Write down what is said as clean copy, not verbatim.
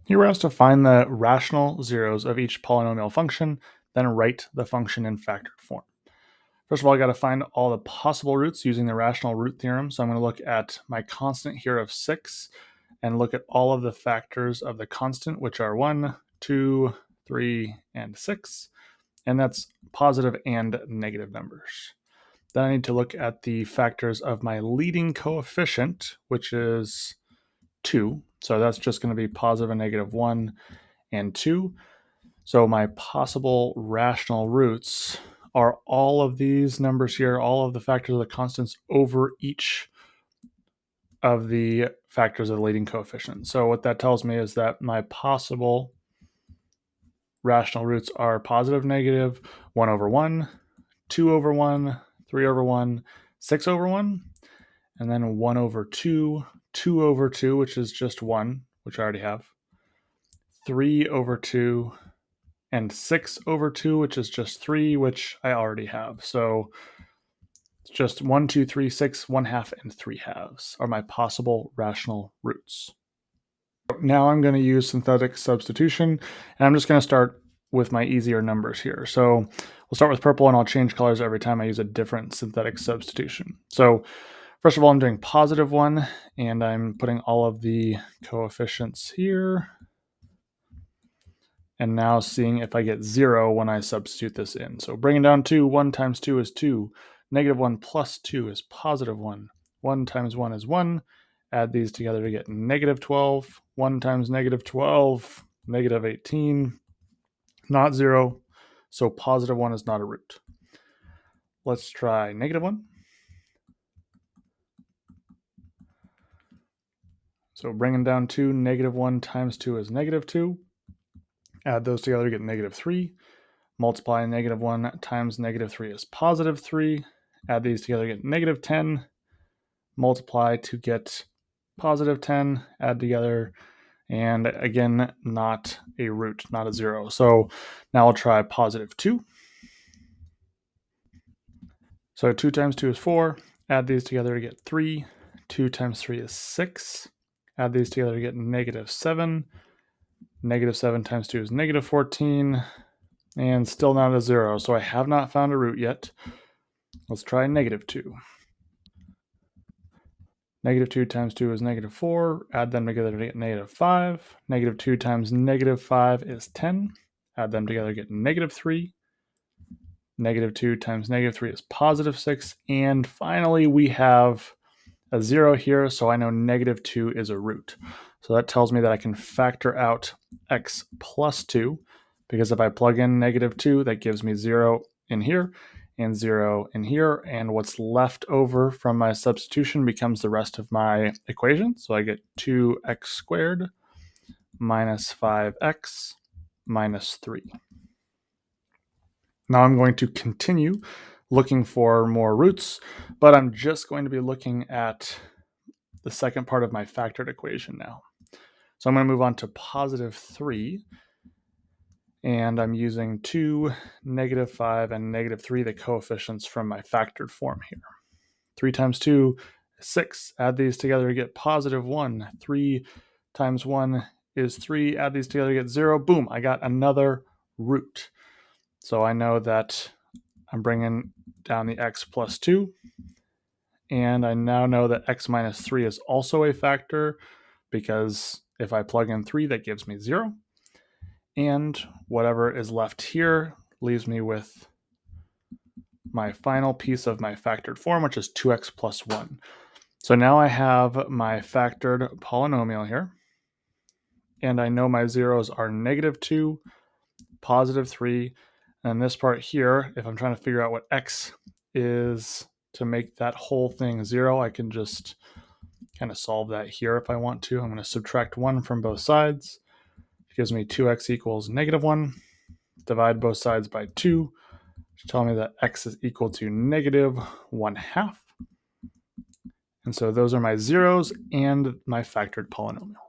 Here we're asked to find the rational zeros of each polynomial function, then write the function in factored form. First of all, I got to find all the possible roots using the rational root theorem. So I'm going to look at my constant here of 6 and look at all of the factors of the constant, which are 1, 2, 3, and 6. And that's positive and negative numbers. Then I need to look at the factors of my leading coefficient, which is 2. So that's just going to be positive and negative 1 and 2. So my possible rational roots are all of these numbers here, all of the factors of the constants over each of the factors of the leading coefficient. So what that tells me is that my possible rational roots are positive, negative, 1 over 1, 2 over 1, 3 over 1, 6 over 1, and then 1 over 2, 2 over 2, which is just 1, which I already have, 3 over 2, and 6 over 2, which is just 3, which I already have. So it's just 1, 2, 3, 6, 1/2, and 3/2 are my possible rational roots. Now I'm going to use synthetic substitution, and I'm just going to start with my easier numbers here. So we'll start with purple, and I'll change colors every time I use a different synthetic substitution. So first of all, I'm doing positive 1, and I'm putting all of the coefficients here. And now seeing if I get 0 when I substitute this in. So bringing down 2, 1 times 2 is 2. Negative 1 plus 2 is positive 1. 1 times 1 is 1. Add these together to get negative 12. 1 times negative 12, negative 18. Not 0. So positive 1 is not a root. Let's try negative 1. So bringing down 2, negative 1 times 2 is negative 2. Add those together to get negative 3. Multiply negative 1 times negative 3 is positive 3. Add these together to get negative 10. Multiply to get positive 10. Add together. And again, not a root, not a 0. So now I'll try positive 2. So 2 times 2 is 4. Add these together to get 3. 2 times 3 is 6. Add these together to get negative 7. Negative 7 times 2 is negative 14. And still not a 0. So I have not found a root yet. Let's try negative 2. Negative 2 times 2 is negative 4. Add them together to get negative 5. Negative 2 times negative 5 is 10. Add them together to get negative 3. Negative 2 times negative 3 is positive 6. And finally, we have a 0 here, so I know negative 2 is a root. So that tells me that I can factor out x plus 2, because if I plug in negative 2, that gives me 0 in here and 0 in here, and what's left over from my substitution becomes the rest of my equation. So I get 2x squared minus 5x minus 3. Now I'm going to continue looking for more roots, but I'm just going to be looking at the second part of my factored equation now. So I'm going to move on to positive 3, and I'm using 2, negative 5, and negative 3, the coefficients from my factored form here. 3 times 2 is 6. Add these together to get positive 1. 3 times 1 is 3. Add these together to get 0. Boom, I got another root. So I know that I'm bringing down the x plus 2. And I now know that x minus 3 is also a factor, because if I plug in 3, that gives me 0. And whatever is left here leaves me with my final piece of my factored form, which is 2x plus 1. So now I have my factored polynomial here. And I know my zeros are negative 2, positive 3, and this part here, if I'm trying to figure out what x is to make that whole thing 0, I can just kind of solve that here if I want to. I'm going to subtract 1 from both sides. It gives me 2x equals negative 1. Divide both sides by 2, which tells me that x is equal to negative 1/2. And so those are my zeros and my factored polynomial.